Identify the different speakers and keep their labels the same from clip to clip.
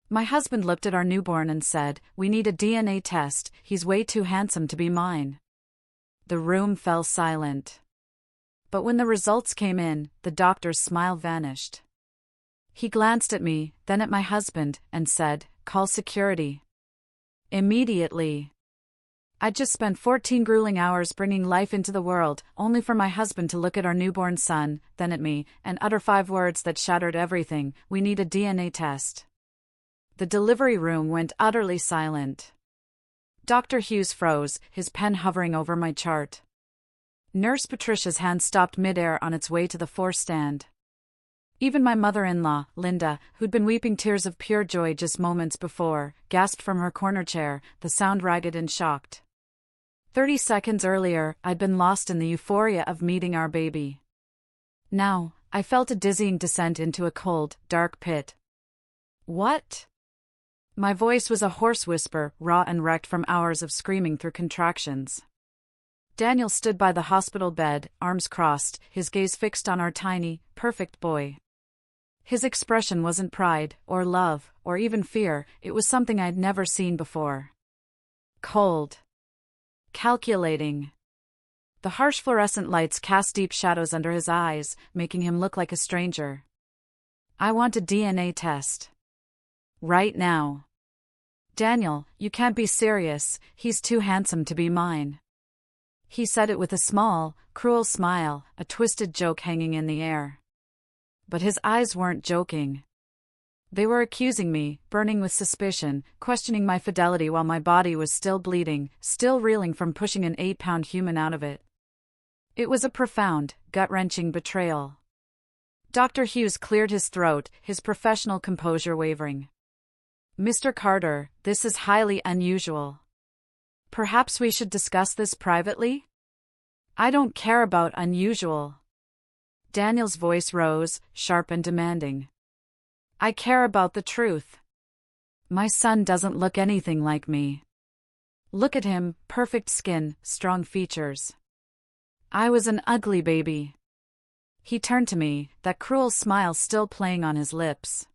Speaker 1: My husband looked at our newborn and said, "We need a DNA test, he's way too handsome to be mine." The room fell silent. But when the results came in, the doctor's smile vanished. He glanced at me, then at my husband, and said, "Call security." Immediately. I'd just spent 14 grueling hours bringing life into the world, only for my husband to look at our newborn son, then at me, and utter 5 words that shattered everything: "We need a DNA test." The delivery room went utterly silent. Dr. Hughes froze, his pen hovering over my chart. Nurse Patricia's hand stopped midair on its way to the force stand. Even my mother-in-law, Linda, who'd been weeping tears of pure joy just moments before, gasped from her corner chair, the sound ragged and shocked. 30 seconds earlier, I'd been lost in the euphoria of meeting our baby. Now, I felt a dizzying descent into a cold, dark pit. What? My voice was a hoarse whisper, raw and wrecked from hours of screaming through contractions. Daniel stood by the hospital bed, arms crossed, his gaze fixed on our tiny, perfect boy. His expression wasn't pride, or love, or even fear, it was something I'd never seen before. Cold. Calculating. The harsh fluorescent lights cast deep shadows under his eyes, making him look like a stranger. "I want a DNA test. Right now." "Daniel, you can't be serious, he's too handsome to be mine." He said it with a small, cruel smile, a twisted joke hanging in the air. But his eyes weren't joking. They were accusing me, burning with suspicion, questioning my fidelity while my body was still bleeding, still reeling from pushing an 8-pound human out of it. It was a profound, gut-wrenching betrayal. Dr. Hughes cleared his throat, his professional composure wavering. "Mr. Carter, this is highly unusual. Perhaps we should discuss this privately?" "I don't care about unusual." Daniel's voice rose, sharp and demanding. "I care about the truth. My son doesn't look anything like me. Look at him, perfect skin, strong features. I was an ugly baby." He turned to me, that cruel smile still playing on his lips.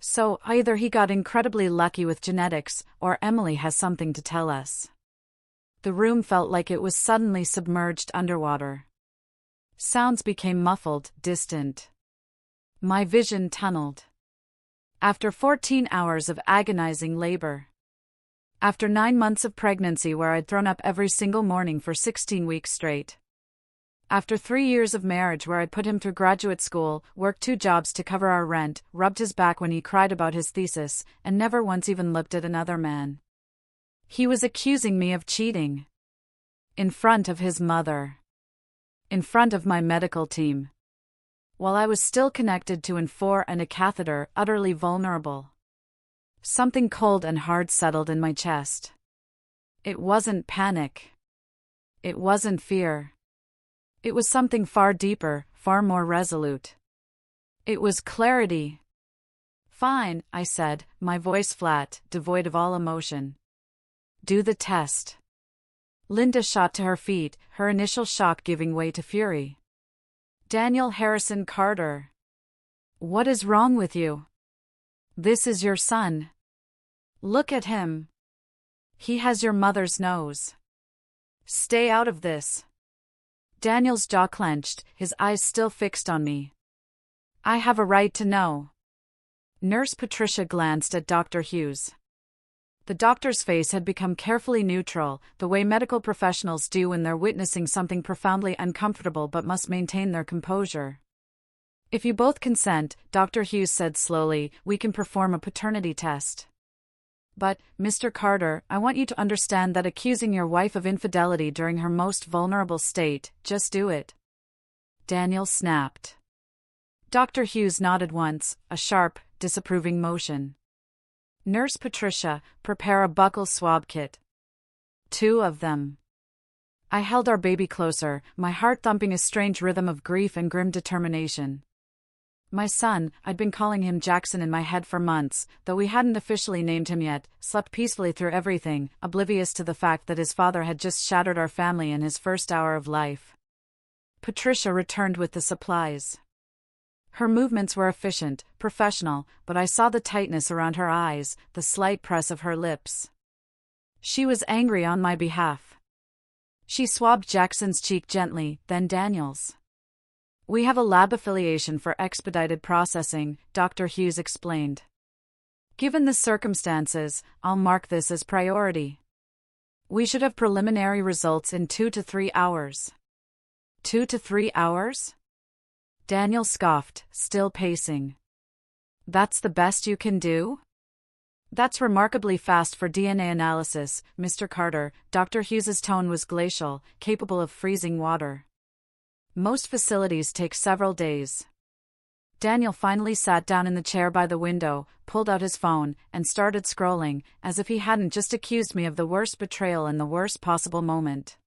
Speaker 1: "So, either he got incredibly lucky with genetics, or Emily has something to tell us." The room felt like it was suddenly submerged underwater. Sounds became muffled, distant. My vision tunneled. After 14 hours of agonizing labor. After 9 months of pregnancy where I'd thrown up every single morning for 16 weeks straight. After 3 years of marriage where I'd put him through graduate school, worked 2 jobs to cover our rent, rubbed his back when he cried about his thesis, and never once even looked at another man. He was accusing me of cheating. In front of his mother. In front of my medical team. While I was still connected to N4 and a catheter, utterly vulnerable. Something cold and hard settled in my chest. It wasn't panic. It wasn't fear. It was something far deeper, far more resolute. It was clarity. "Fine," I said, my voice flat, devoid of all emotion. "Do the test." Linda shot to her feet, her initial shock giving way to fury. "Daniel Harrison Carter. What is wrong with you? This is your son. Look at him. He has your mother's nose. Stay out of this." Daniel's jaw clenched, his eyes still fixed on me. "I have a right to know." Nurse Patricia glanced at Dr. Hughes. The doctor's face had become carefully neutral, the way medical professionals do when they're witnessing something profoundly uncomfortable but must maintain their composure. "If you both consent," Dr. Hughes said slowly, "we can perform a paternity test. But, Mr. Carter, I want you to understand that accusing your wife of infidelity during her most vulnerable state, just do it." Daniel snapped. Dr. Hughes nodded once, a sharp, disapproving motion. "Nurse Patricia, prepare a buccal swab kit." 2 of them. I held our baby closer, my heart thumping a strange rhythm of grief and grim determination. My son, I'd been calling him Jackson in my head for months, though we hadn't officially named him yet, slept peacefully through everything, oblivious to the fact that his father had just shattered our family in his first hour of life. Patricia returned with the supplies. Her movements were efficient, professional, but I saw the tightness around her eyes, the slight press of her lips. She was angry on my behalf. She swabbed Jackson's cheek gently, then Daniel's. "We have a lab affiliation for expedited processing," Dr. Hughes explained. "Given the circumstances, I'll mark this as priority. We should have preliminary results in 2 to 3 hours." 2 to 3 hours? Daniel scoffed, still pacing. "That's the best you can do?" "That's remarkably fast for DNA analysis, Mr. Carter." Dr. Hughes's tone was glacial, capable of freezing water. "Most facilities take several days." Daniel finally sat down in the chair by the window, pulled out his phone, and started scrolling, as if he hadn't just accused me of the worst betrayal in the worst possible moment.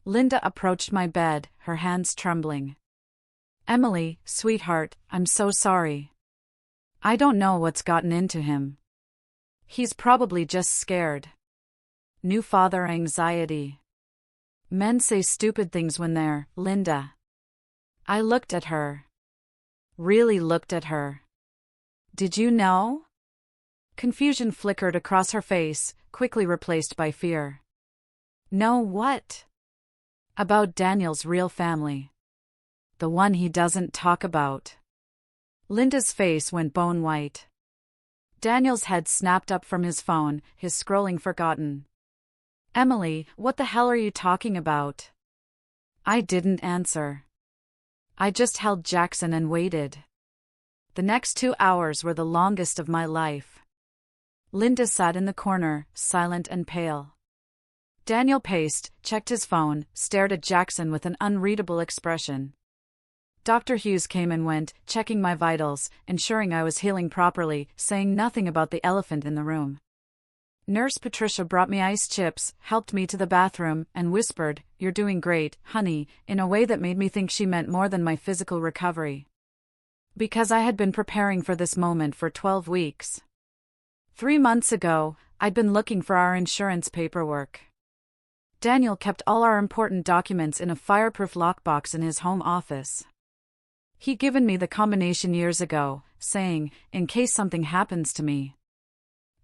Speaker 1: Linda approached my bed, her hands trembling. "Emily, sweetheart, I'm so sorry. I don't know what's gotten into him. He's probably just scared. New father anxiety. Men say stupid things when they're, Linda." I looked at her. Really looked at her. "Did you know?" Confusion flickered across her face, quickly replaced by fear. "Know what?" "About Daniel's real family. The one he doesn't talk about." Linda's face went bone white. Daniel's head snapped up from his phone, his scrolling forgotten. "Emily, what the hell are you talking about?" I didn't answer. I just held Jackson and waited. The next 2 hours were the longest of my life. Linda sat in the corner, silent and pale. Daniel paced, checked his phone, stared at Jackson with an unreadable expression. Dr. Hughes came and went, checking my vitals, ensuring I was healing properly, saying nothing about the elephant in the room. Nurse Patricia brought me ice chips, helped me to the bathroom, and whispered, "You're doing great, honey," in a way that made me think she meant more than my physical recovery. Because I had been preparing for this moment for 12 weeks. 3 months ago, I'd been looking for our insurance paperwork. Daniel kept all our important documents in a fireproof lockbox in his home office. He'd given me the combination years ago, saying, "In case something happens to me."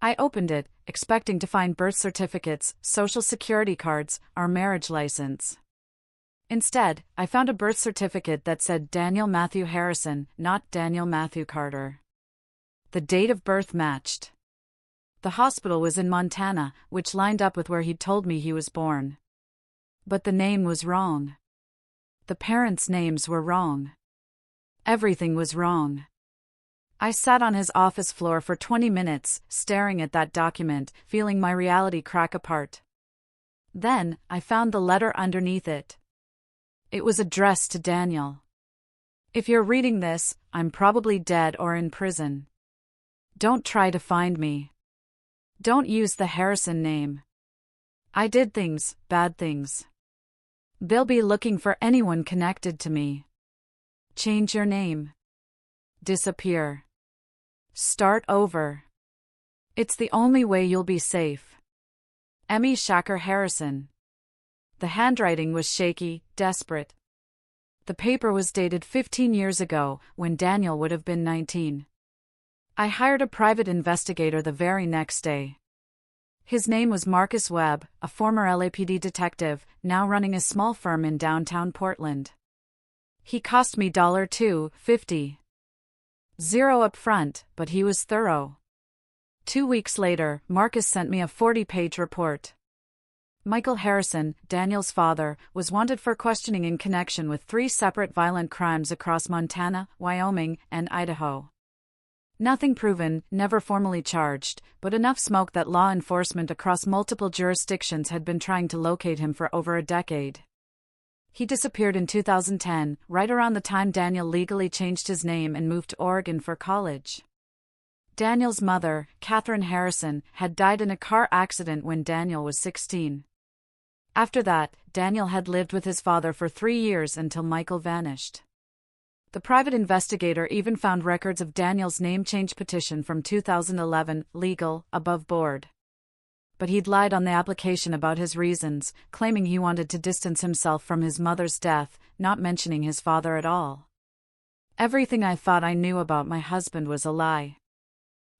Speaker 1: I opened it, expecting to find birth certificates, social security cards, our marriage license. Instead, I found a birth certificate that said Daniel Matthew Harrison, not Daniel Matthew Carter. The date of birth matched. The hospital was in Montana, which lined up with where he'd told me he was born. But the name was wrong. The parents' names were wrong. Everything was wrong. I sat on his office floor for 20 minutes, staring at that document, feeling my reality crack apart. Then, I found the letter underneath it. It was addressed to Daniel. "If you're reading this, I'm probably dead or in prison. Don't try to find me. Don't use the Harrison name. I did things, bad things. They'll be looking for anyone connected to me. Change your name. Disappear. Start over. It's the only way you'll be safe. Emmy Shaker Harrison." The handwriting was shaky, desperate. The paper was dated 15 years ago, when Daniel would have been 19. I hired a private investigator the very next day. His name was Marcus Webb, a former LAPD detective, now running a small firm in downtown Portland. He cost me $2.50. Zero up front, but he was thorough. 2 weeks later, Marcus sent me a 40-page report. Michael Harrison, Daniel's father, was wanted for questioning in connection with 3 separate violent crimes across Montana, Wyoming, and Idaho. Nothing proven, never formally charged, but enough smoke that law enforcement across multiple jurisdictions had been trying to locate him for over a decade. He disappeared in 2010, right around the time Daniel legally changed his name and moved to Oregon for college. Daniel's mother, Catherine Harrison, had died in a car accident when Daniel was 16. After that, Daniel had lived with his father for 3 years until Michael vanished. The private investigator even found records of Daniel's name change petition from 2011, legal, above board. But he'd lied on the application about his reasons, claiming he wanted to distance himself from his mother's death, not mentioning his father at all. Everything I thought I knew about my husband was a lie.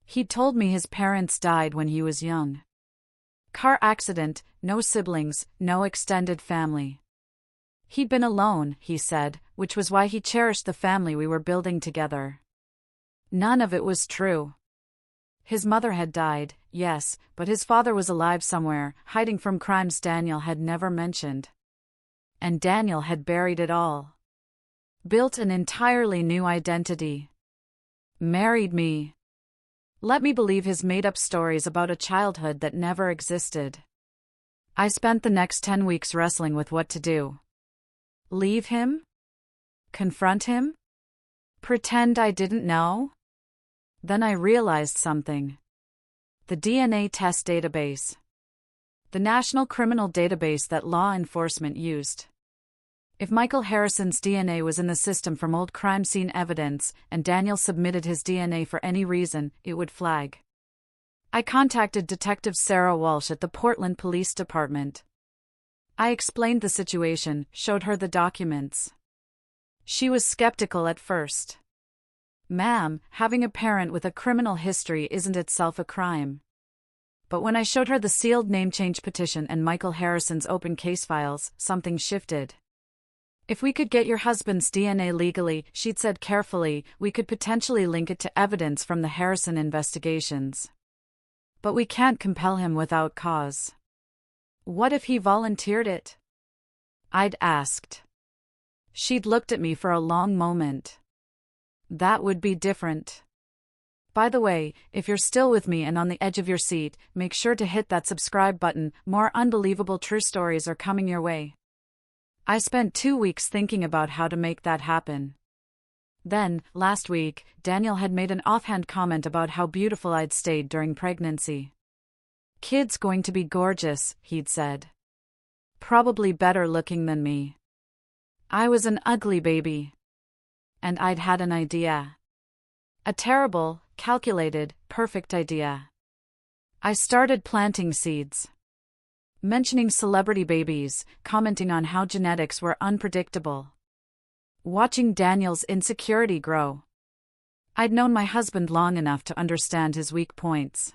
Speaker 1: He told me his parents died when he was young. Car accident, no siblings, no extended family. He'd been alone, he said, which was why he cherished the family we were building together. None of it was true. His mother had died, yes, but his father was alive somewhere, hiding from crimes Daniel had never mentioned. And Daniel had buried it all. Built an entirely new identity. Married me. Let me believe his made-up stories about a childhood that never existed. I spent the next 10 weeks wrestling with what to do. Leave him? Confront him? Pretend I didn't know? Then I realized something. The DNA test database. The National Criminal Database that law enforcement used. If Michael Harrison's DNA was in the system from old crime scene evidence, and Daniel submitted his DNA for any reason, it would flag. I contacted Detective Sarah Walsh at the Portland Police Department. I explained the situation, showed her the documents. She was skeptical at first. "Ma'am, having a parent with a criminal history isn't itself a crime." But when I showed her the sealed name change petition and Michael Harrison's open case files, something shifted. "If we could get your husband's DNA legally," she'd said carefully, "we could potentially link it to evidence from the Harrison investigations. But we can't compel him without cause." "What if he volunteered it?" I'd asked. She'd looked at me for a long moment. "That would be different. By the way, if you're still with me and on the edge of your seat, make sure to hit that subscribe button. More unbelievable true stories are coming your way." I spent 2 weeks thinking about how to make that happen. Then, last week, Daniel had made an offhand comment about how beautiful I'd stayed during pregnancy. "Kid's going to be gorgeous," he'd said. "Probably better looking than me." I was an ugly baby. And I'd had an idea. A terrible, calculated, perfect idea. I started planting seeds. Mentioning celebrity babies, commenting on how genetics were unpredictable. Watching Daniel's insecurity grow. I'd known my husband long enough to understand his weak points.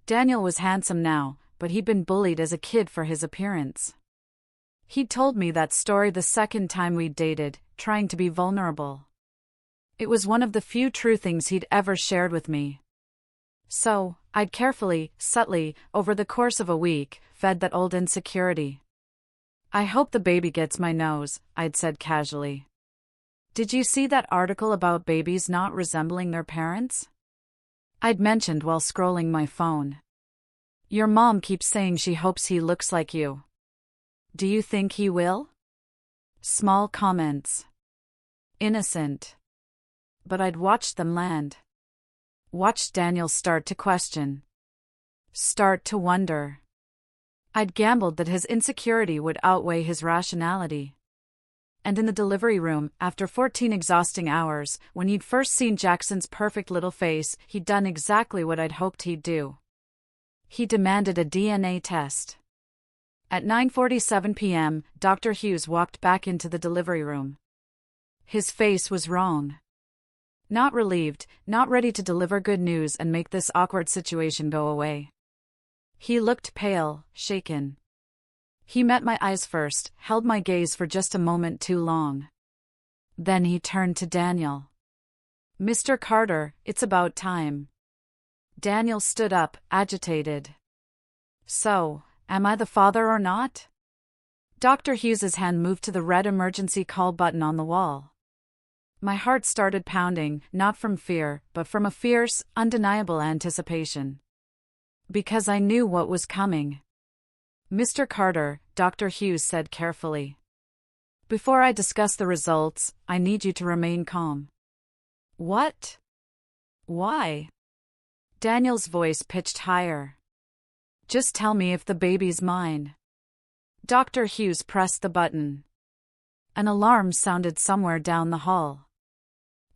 Speaker 1: Daniel was handsome now, but he'd been bullied as a kid for his appearance. He'd told me that story the second time we'd dated, trying to be vulnerable. It was one of the few true things he'd ever shared with me. So, I'd carefully, subtly, over the course of a week, fed that old insecurity. "I hope the baby gets my nose," I'd said casually. "Did you see that article about babies not resembling their parents?" I'd mentioned while scrolling my phone. "Your mom keeps saying she hopes he looks like you. Do you think he will?" Small comments. Innocent. But I'd watched them land. Watched Daniel start to question. Start to wonder. I'd gambled that his insecurity would outweigh his rationality. And in the delivery room, after 14 exhausting hours, when he'd first seen Jackson's perfect little face, he'd done exactly what I'd hoped he'd do. He demanded a DNA test. At 9:47 p.m., Dr. Hughes walked back into the delivery room. His face was wrong. Not relieved, not ready to deliver good news and make this awkward situation go away. He looked pale, shaken. He met my eyes first, held my gaze for just a moment too long. Then he turned to Daniel. "Mr. Carter, it's about time." Daniel stood up, agitated. "So, am I the father or not?" Dr. Hughes's hand moved to the red emergency call button on the wall. My heart started pounding, not from fear, but from a fierce, undeniable anticipation. Because I knew what was coming. "Mr. Carter," Dr. Hughes said carefully. "Before I discuss the results, I need you to remain calm." "What? Why?" Daniel's voice pitched higher. "Just tell me if the baby's mine." Dr. Hughes pressed the button. An alarm sounded somewhere down the hall.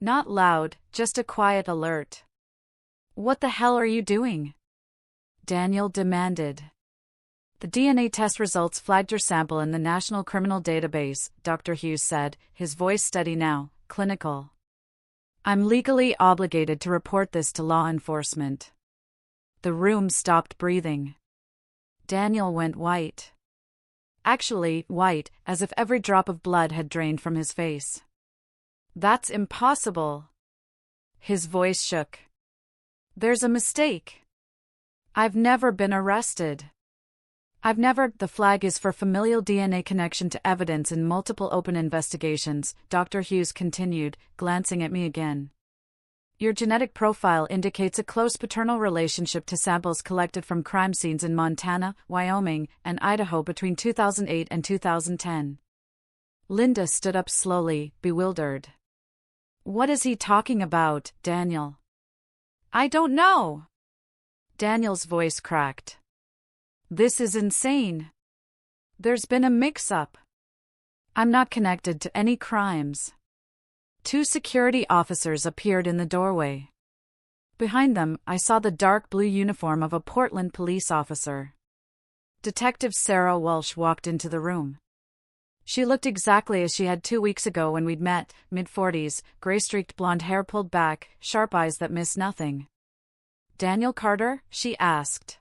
Speaker 1: Not loud, just a quiet alert. "What the hell are you doing?" Daniel demanded. "The DNA test results flagged your sample in the National Criminal Database," Dr. Hughes said, his voice steady now, clinical. I'm legally obligated to report this to law enforcement. The room stopped breathing. Daniel went white. Actually, white, as if every drop of blood had drained from his face. That's impossible. His voice shook. There's a mistake. I've never been arrested. The flag is for familial DNA connection to evidence in multiple open investigations, Dr. Hughes continued, glancing at me again. Your genetic profile indicates a close paternal relationship to samples collected from crime scenes in Montana, Wyoming, and Idaho between 2008 and 2010. Linda stood up slowly, bewildered. What is he talking about, Daniel? I don't know. Daniel's voice cracked. This is insane. There's been a mix-up. I'm not connected to any crimes. 2 security officers appeared in the doorway. Behind them, I saw the dark blue uniform of a Portland police officer. Detective Sarah Walsh walked into the room. She looked exactly as she had 2 weeks ago when we'd met, mid-40s, gray-streaked blonde hair pulled back, sharp eyes that missed nothing. Daniel Carter? She asked.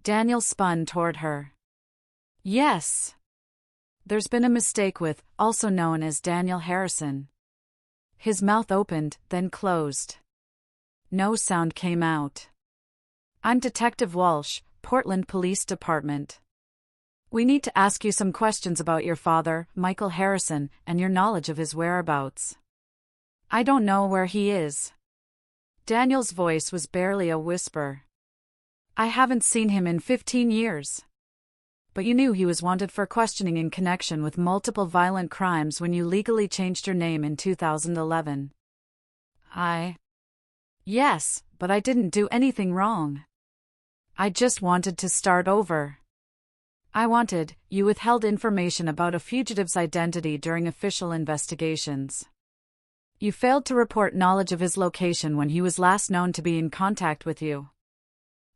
Speaker 1: Daniel spun toward her. Yes. There's been a mistake with, also known as Daniel Harrison. His mouth opened, then closed. No sound came out. I'm Detective Walsh, Portland Police Department. We need to ask you some questions about your father, Michael Harrison, and your knowledge of his whereabouts. I don't know where he is. Daniel's voice was barely a whisper. I haven't seen him in 15 years. But you knew he was wanted for questioning in connection with multiple violent crimes when you legally changed your name in 2011. Yes, but I didn't do anything wrong. I just wanted to start over. You withheld information about a fugitive's identity during official investigations. You failed to report knowledge of his location when he was last known to be in contact with you.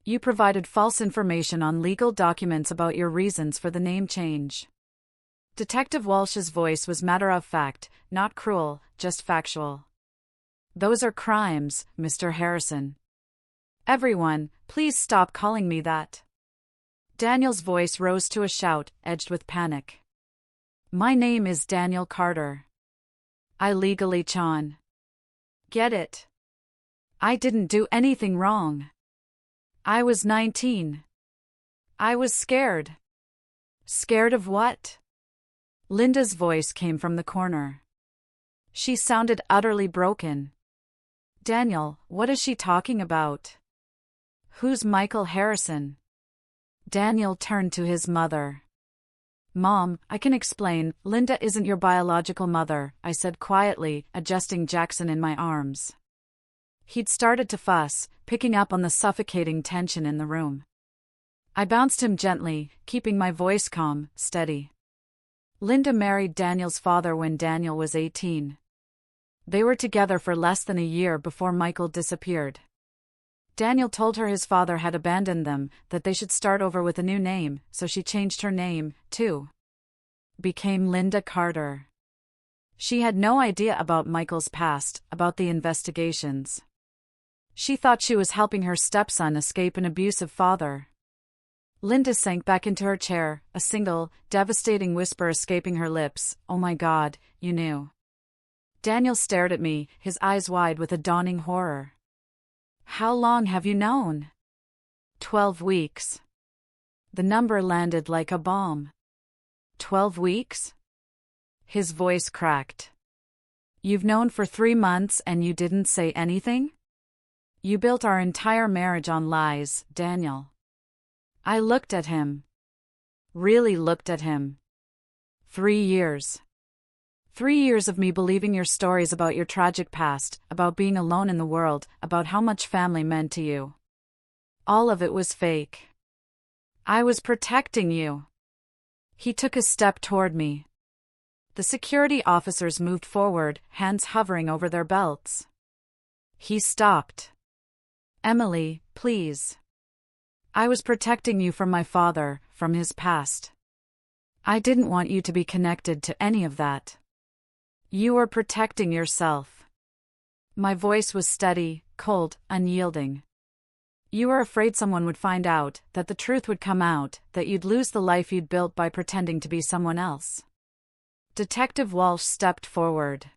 Speaker 1: You provided false information on legal documents about your reasons for the name change. Detective Walsh's voice was matter-of-fact, not cruel, just factual. Those are crimes, Mr. Harrison. Everyone, please stop calling me that. Daniel's voice rose to a shout, edged with panic. My name is Daniel Carter. I legally Chan. Get it? I didn't do anything wrong. I was 19. I was scared. Scared of what? Linda's voice came from the corner. She sounded utterly broken. Daniel, what is she talking about? Who's Michael Harrison? Daniel turned to his mother. Mom, I can explain, Linda isn't your biological mother, I said quietly, adjusting Jackson in my arms. He'd started to fuss, picking up on the suffocating tension in the room. I bounced him gently, keeping my voice calm, steady. Linda married Daniel's father when Daniel was 18. They were together for less than a year before Michael disappeared. Daniel told her his father had abandoned them, that they should start over with a new name, so she changed her name, too. Became Linda Carter. She had no idea about Michael's past, about the investigations. She thought she was helping her stepson escape an abusive father. Linda sank back into her chair, a single, devastating whisper escaping her lips, "Oh my God, you knew." Daniel stared at me, his eyes wide with a dawning horror. How long have you known? 12 weeks. The number landed like a bomb. 12 weeks? His voice cracked. You've known for 3 months and you didn't say anything? You built our entire marriage on lies, Daniel. I looked at him. Really looked at him. 3 years. 3 years of me believing your stories about your tragic past, about being alone in the world, about how much family meant to you. All of it was fake. I was protecting you. He took a step toward me. The security officers moved forward, hands hovering over their belts. He stopped. Emily, please. I was protecting you from my father, from his past. I didn't want you to be connected to any of that. You were protecting yourself. My voice was steady, cold, unyielding. You were afraid someone would find out, that the truth would come out, that you'd lose the life you'd built by pretending to be someone else. Detective Walsh stepped forward.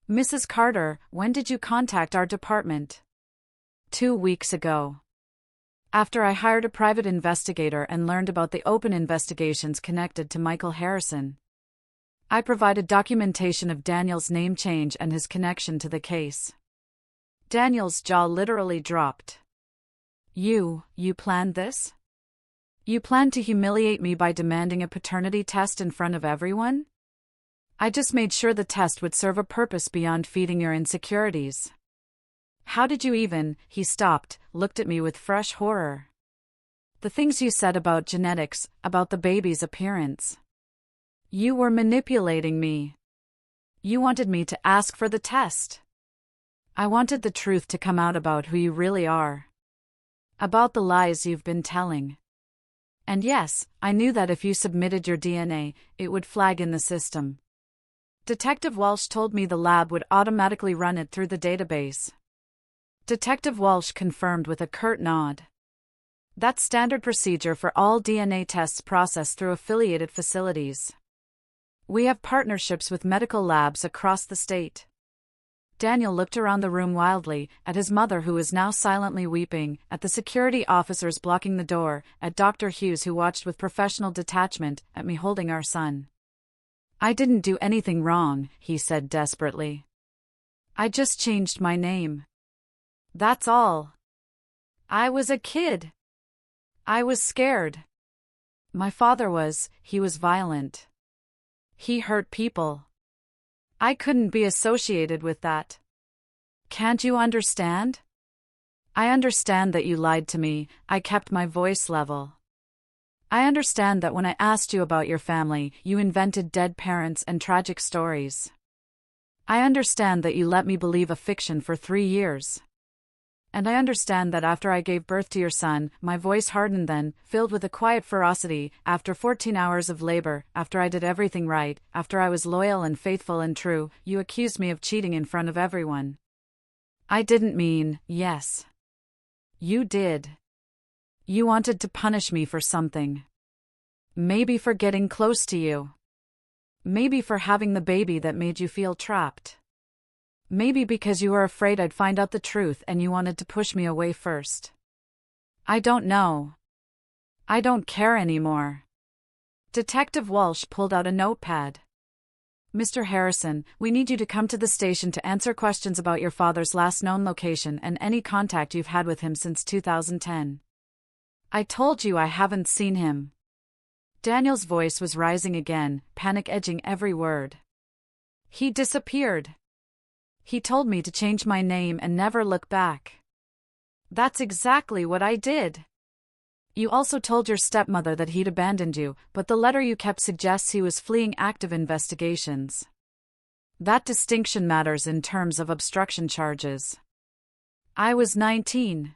Speaker 1: Mrs. Carter, when did you contact our department? 2 weeks ago. After I hired a private investigator and learned about the open investigations connected to Michael Harrison. I provided documentation of Daniel's name change and his connection to the case. Daniel's jaw literally dropped. You planned this? You planned to humiliate me by demanding a paternity test in front of everyone? I just made sure the test would serve a purpose beyond feeding your insecurities. How did you even? He stopped, looked at me with fresh horror. The things you said about genetics, about the baby's appearance. You were manipulating me. You wanted me to ask for the test. I wanted the truth to come out about who you really are. About the lies you've been telling. And yes, I knew that if you submitted your DNA, it would flag in the system. Detective Walsh told me the lab would automatically run it through the database. Detective Walsh confirmed with a curt nod. That's standard procedure for all DNA tests processed through affiliated facilities. We have partnerships with medical labs across the state. Daniel looked around the room wildly, at his mother who was now silently weeping, at the security officers blocking the door, at Dr. Hughes who watched with professional detachment, at me holding our son. I didn't do anything wrong, he said desperately. I just changed my name. That's all. I was a kid. I was scared. My father was, he was violent. He hurt people. I couldn't be associated with that. Can't you understand? I understand that you lied to me. I kept my voice level. I understand that when I asked you about your family, you invented dead parents and tragic stories. I understand that you let me believe a fiction for 3 years. And I understand that after I gave birth to your son, my voice hardened then, filled with a quiet ferocity, after 14 hours of labor, after I did everything right, after I was loyal and faithful and true, you accused me of cheating in front of everyone. I didn't mean, yes. You did. You wanted to punish me for something. Maybe for getting close to you. Maybe for having the baby that made you feel trapped. Maybe because you were afraid I'd find out the truth and you wanted to push me away first. I don't know. I don't care anymore. Detective Walsh pulled out a notepad. Mr. Harrison, we need you to come to the station to answer questions about your father's last known location and any contact you've had with him since 2010. I told you I haven't seen him. Daniel's voice was rising again, panic edging every word. He disappeared. He told me to change my name and never look back. That's exactly what I did. You also told your stepmother that he'd abandoned you, but the letter you kept suggests he was fleeing active investigations. That distinction matters in terms of obstruction charges. I was 19.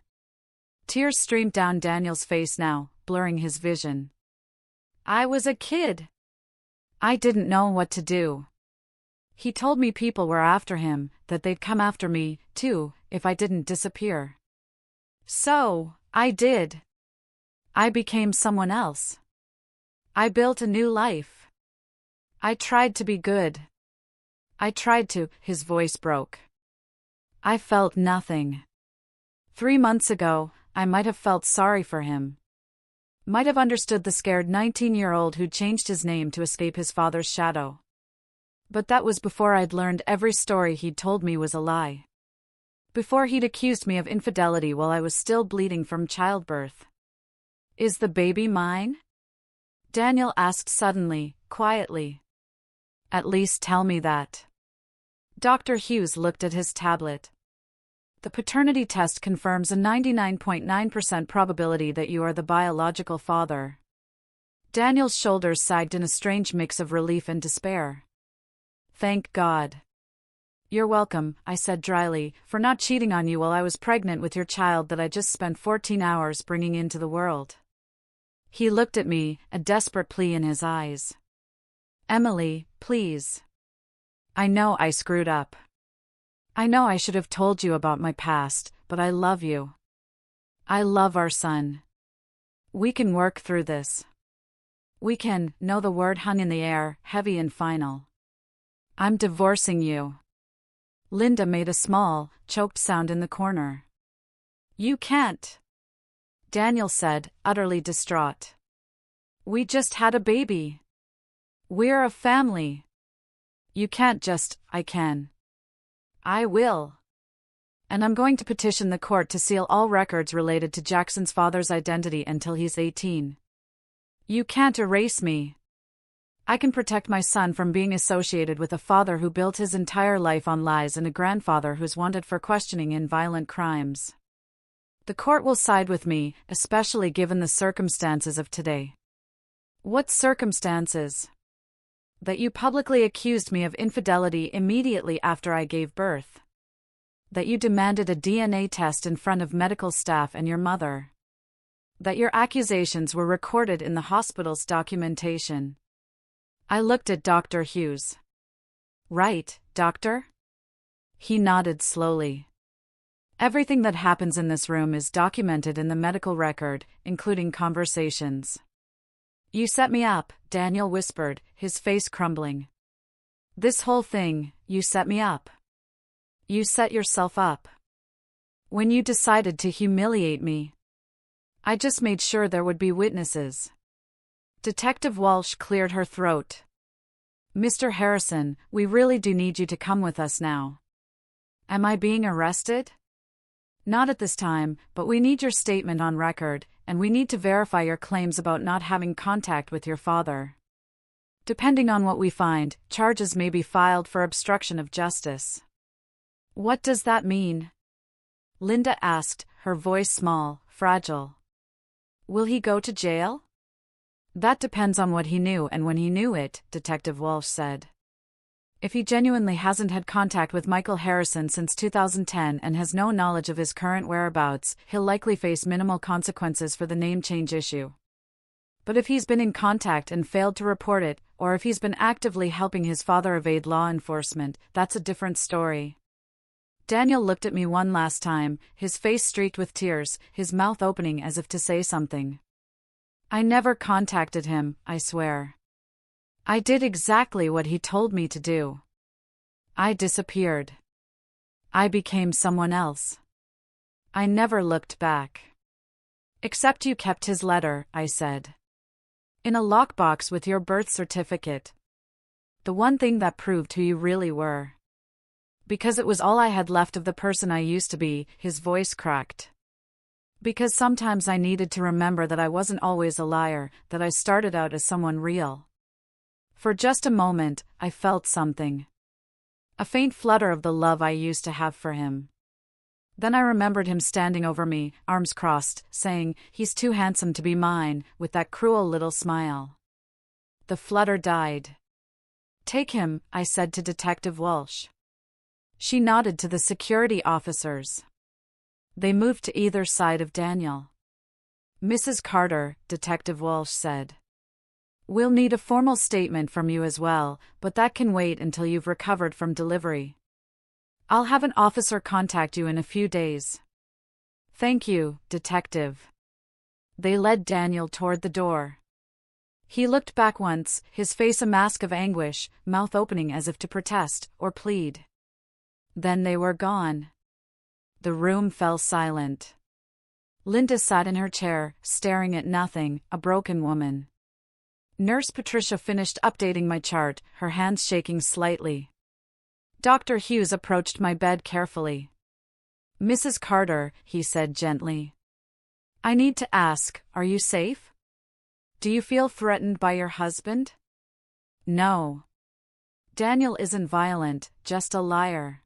Speaker 1: Tears streamed down Daniel's face now, blurring his vision. I was a kid. I didn't know what to do. He told me people were after him, that they'd come after me, too, if I didn't disappear. So, I did. I became someone else. I built a new life. I tried to be good. I tried to, his voice broke. I felt nothing. 3 months ago, I might have felt sorry for him. Might have understood the scared 19-year-old who'd changed his name to escape his father's shadow. But that was before I'd learned every story he'd told me was a lie. Before he'd accused me of infidelity while I was still bleeding from childbirth. Is the baby mine? Daniel asked suddenly, quietly. At least tell me that. Dr. Hughes looked at his tablet. The paternity test confirms a 99.9% probability that you are the biological father. Daniel's shoulders sagged in a strange mix of relief and despair. Thank God. You're welcome, I said dryly, for not cheating on you while I was pregnant with your child that I just spent 14 hours bringing into the world. He looked at me, a desperate plea in his eyes. Emily, please. I know I screwed up. I know I should have told you about my past, but I love you. I love our son. We can work through this. We can. No, the word hung in the air, heavy and final. I'm divorcing you. Linda made a small, choked sound in the corner. You can't. Daniel said, utterly distraught. We just had a baby. We're a family. You can't just. I can. I will. And I'm going to petition the court to seal all records related to Jackson's father's identity until he's 18. You can't erase me. I can protect my son from being associated with a father who built his entire life on lies and a grandfather who's wanted for questioning in violent crimes. The court will side with me, especially given the circumstances of today. What circumstances? That you publicly accused me of infidelity immediately after I gave birth. That you demanded a DNA test in front of medical staff and your mother. That your accusations were recorded in the hospital's documentation. I looked at Dr. Hughes. Right, doctor? He nodded slowly. Everything that happens in this room is documented in the medical record, including conversations. You set me up, Daniel whispered, his face crumbling. This whole thing, you set me up. You set yourself up. When you decided to humiliate me, I just made sure there would be witnesses. Detective Walsh cleared her throat. Mr. Harrison, we really do need you to come with us now. Am I being arrested? Not at this time, but we need your statement on record, and we need to verify your claims about not having contact with your father. Depending on what we find, charges may be filed for obstruction of justice. What does that mean? Linda asked, her voice small, fragile. Will he go to jail? That depends on what he knew and when he knew it, Detective Walsh said. If he genuinely hasn't had contact with Michael Harrison since 2010 and has no knowledge of his current whereabouts, he'll likely face minimal consequences for the name change issue. But if he's been in contact and failed to report it, or if he's been actively helping his father evade law enforcement, that's a different story. Daniel looked at me one last time, his face streaked with tears, his mouth opening as if to say something. I never contacted him, I swear. I did exactly what he told me to do. I disappeared. I became someone else. I never looked back. Except you kept his letter, I said. In a lockbox with your birth certificate. The one thing that proved who you really were. Because it was all I had left of the person I used to be, his voice cracked. Because sometimes I needed to remember that I wasn't always a liar, that I started out as someone real. For just a moment, I felt something. A faint flutter of the love I used to have for him. Then I remembered him standing over me, arms crossed, saying, "He's too handsome to be mine," with that cruel little smile. The flutter died. "Take him," I said to Detective Walsh. She nodded to the security officers. They moved to either side of Daniel. "Mrs. Carter," Detective Walsh said. "We'll need a formal statement from you as well, but that can wait until you've recovered from delivery. I'll have an officer contact you in a few days." "Thank you, Detective." They led Daniel toward the door. He looked back once, his face a mask of anguish, mouth opening as if to protest or plead. Then they were gone. The room fell silent. Linda sat in her chair, staring at nothing, a broken woman. Nurse Patricia finished updating my chart, her hands shaking slightly. Dr. Hughes approached my bed carefully. "Mrs. Carter," he said gently. "I need to ask, are you safe? Do you feel threatened by your husband?" "No. Daniel isn't violent, just a liar."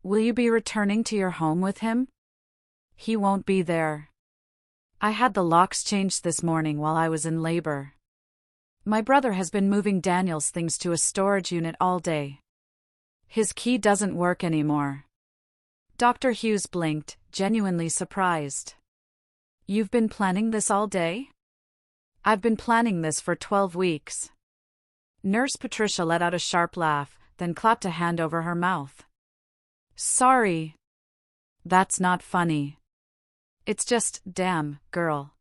Speaker 1: "Will you be returning to your home with him?" "He won't be there. I had the locks changed this morning while I was in labor. My brother has been moving Daniel's things to a storage unit all day. His key doesn't work anymore." Dr. Hughes blinked, genuinely surprised. "You've been planning this all day?" "I've been planning this for 12 weeks. Nurse Patricia let out a sharp laugh, then clapped a hand over her mouth. Sorry. That's not funny. It's just, damn, girl.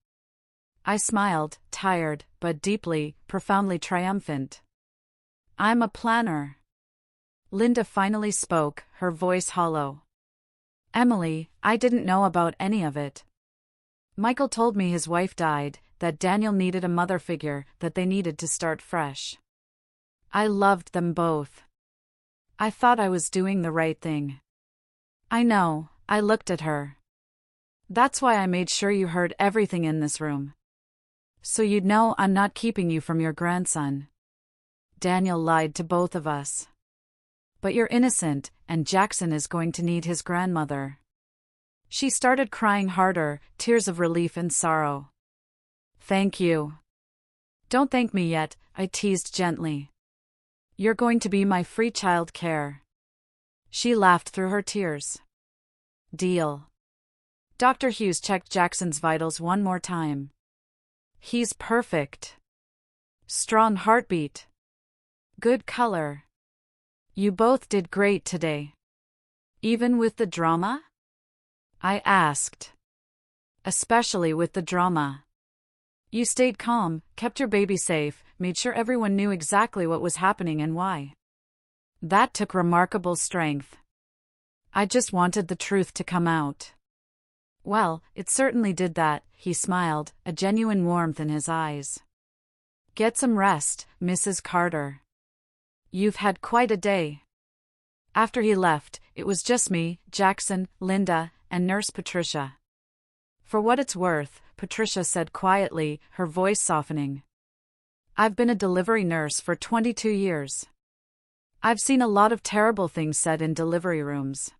Speaker 1: I smiled, tired, but deeply, profoundly triumphant. I'm a planner. Linda finally spoke, her voice hollow. Emily, I didn't know about any of it. Michael told me his wife died, that Daniel needed a mother figure, that they needed to start fresh. I loved them both. I thought I was doing the right thing. I know, I looked at her. That's why I made sure you heard everything in this room. So you'd know I'm not keeping you from your grandson. Daniel lied to both of us. But you're innocent, and Jackson is going to need his grandmother. She started crying harder, tears of relief and sorrow. Thank you. Don't thank me yet, I teased gently. You're going to be my free child care. She laughed through her tears. Deal. Dr. Hughes checked Jackson's vitals one more time. He's perfect. Strong heartbeat. Good color. You both did great today. Even with the drama? I asked. Especially with the drama. You stayed calm, kept your baby safe, made sure everyone knew exactly what was happening and why. That took remarkable strength. I just wanted the truth to come out. Well, it certainly did that, he smiled, a genuine warmth in his eyes. Get some rest, Mrs. Carter. You've had quite a day. After he left, it was just me, Jackson, Linda, and Nurse Patricia. For what it's worth, Patricia said quietly, her voice softening. I've been a delivery nurse for 22 years. I've seen a lot of terrible things said in delivery rooms.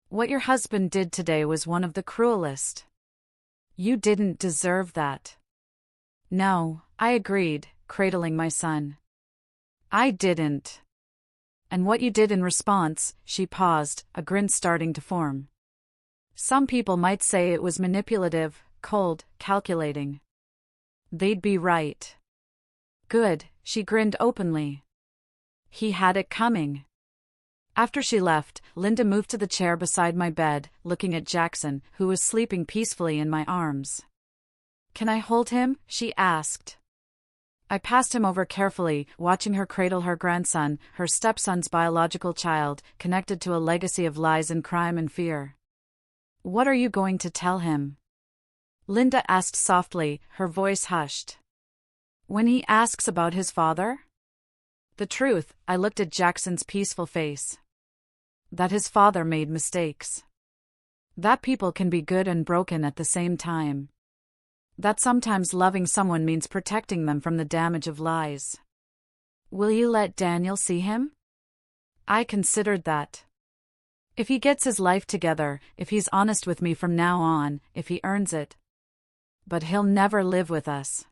Speaker 1: What your husband did today was one of the cruelest. You didn't deserve that. No, I agreed, cradling my son. I didn't. And what you did in response, she paused, a grin starting to form. Some people might say it was manipulative, cold, calculating. They'd be right. Good, she grinned openly. He had it coming. After she left, Linda moved to the chair beside my bed, looking at Jackson, who was sleeping peacefully in my arms. Can I hold him? She asked. I passed him over carefully, watching her cradle her grandson, her stepson's biological child, connected to a legacy of lies and crime and fear. What are you going to tell him? Linda asked softly, her voice hushed. When he asks about his father? The truth, I looked at Jackson's peaceful face. That his father made mistakes. That people can be good and broken at the same time. That sometimes loving someone means protecting them from the damage of lies. Will you let Daniel see him? I considered that. If he gets his life together, if he's honest with me from now on, if he earns it. But he'll never live with us.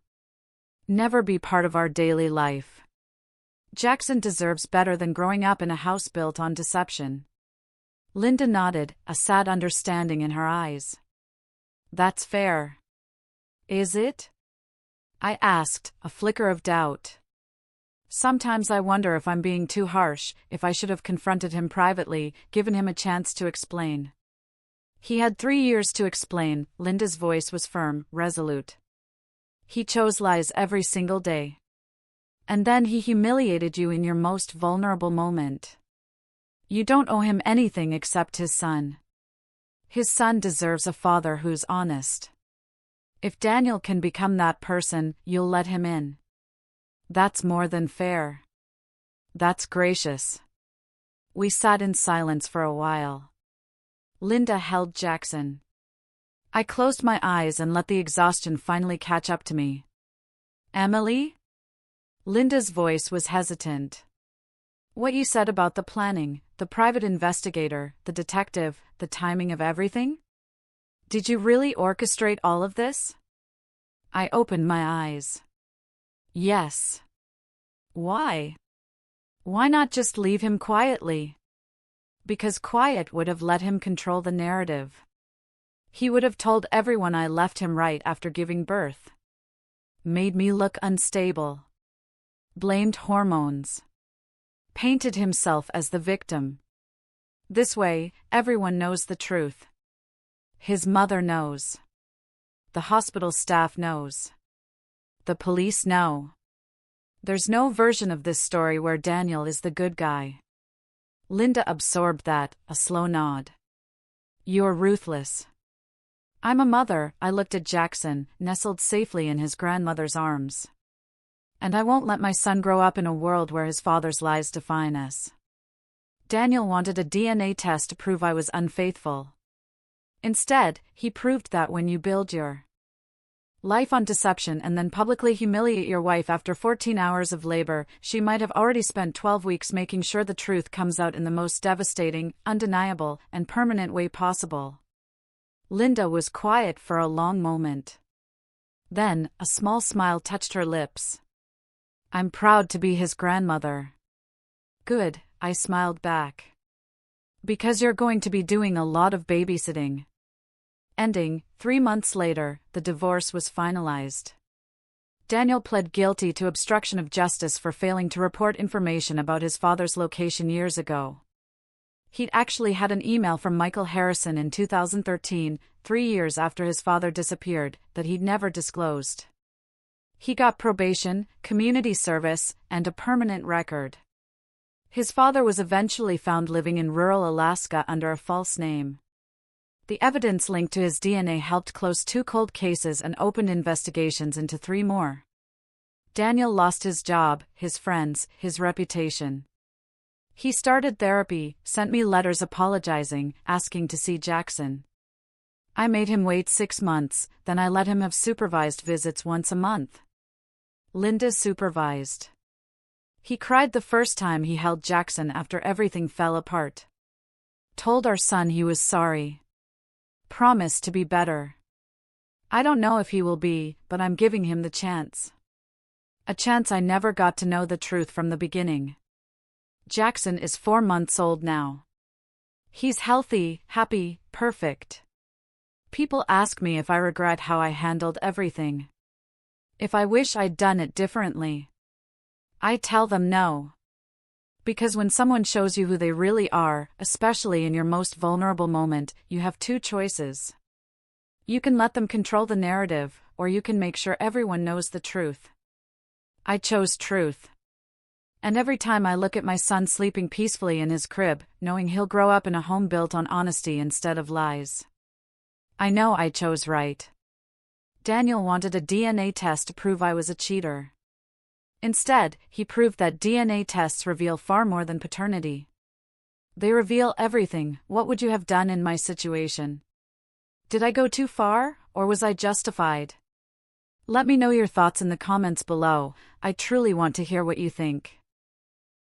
Speaker 1: Never be part of our daily life. Jackson deserves better than growing up in a house built on deception. Linda nodded, a sad understanding in her eyes. That's fair. Is it? I asked, a flicker of doubt. Sometimes I wonder if I'm being too harsh, if I should have confronted him privately, given him a chance to explain. He had 3 years to explain, Linda's voice was firm, resolute. He chose lies every single day. And then he humiliated you in your most vulnerable moment. You don't owe him anything except his son. His son deserves a father who's honest. If Daniel can become that person, you'll let him in. That's more than fair. That's gracious. We sat in silence for a while. Linda held Jackson. I closed my eyes and let the exhaustion finally catch up to me. Emily? Linda's voice was hesitant. What you said about the planning, the private investigator, the detective, the timing of everything? Did you really orchestrate all of this? I opened my eyes. Yes. Why? Why not just leave him quietly? Because quiet would have let him control the narrative. He would have told everyone I left him right after giving birth. Made me look unstable. Blamed hormones. Painted himself as the victim. This way, everyone knows the truth. His mother knows. The hospital staff knows. The police know. There's no version of this story where Daniel is the good guy. Linda absorbed that, a slow nod. You're ruthless. I'm a mother, I looked at Jackson, nestled safely in his grandmother's arms. And I won't let my son grow up in a world where his father's lies define us. Daniel wanted a DNA test to prove I was unfaithful. Instead, he proved that when you build your life on deception and then publicly humiliate your wife after 14 hours of labor, she might have already spent 12 weeks making sure the truth comes out in the most devastating, undeniable, and permanent way possible. Linda was quiet for a long moment. Then, a small smile touched her lips. I'm proud to be his grandmother. Good, I smiled back. Because you're going to be doing a lot of babysitting. Ending, 3 months later, the divorce was finalized. Daniel pled guilty to obstruction of justice for failing to report information about his father's location years ago. He'd actually had an email from Michael Harrison in 2013, 3 years after his father disappeared, that he'd never disclosed. He got probation, community service, and a permanent record. His father was eventually found living in rural Alaska under a false name. The evidence linked to his DNA helped close 2 cold cases and opened investigations into 3 more. Daniel lost his job, his friends, his reputation. He started therapy, sent me letters apologizing, asking to see Jackson. I made him wait 6 months, then I let him have supervised visits once a month. Linda supervised. He cried the first time he held Jackson after everything fell apart. Told our son he was sorry. Promised to be better. I don't know if he will be, but I'm giving him the chance. A chance I never got to know the truth from the beginning. Jackson is 4 months old now. He's healthy, happy, perfect. People ask me if I regret how I handled everything. If I wish I'd done it differently. I tell them no. Because when someone shows you who they really are, especially in your most vulnerable moment, you have 2 choices. You can let them control the narrative, or you can make sure everyone knows the truth. I chose truth. And every time I look at my son sleeping peacefully in his crib, knowing he'll grow up in a home built on honesty instead of lies, I know I chose right. Daniel wanted a DNA test to prove I was a cheater. Instead, he proved that DNA tests reveal far more than paternity. They reveal everything. What would you have done in my situation? Did I go too far, or was I justified? Let me know your thoughts in the comments below. I truly want to hear what you think.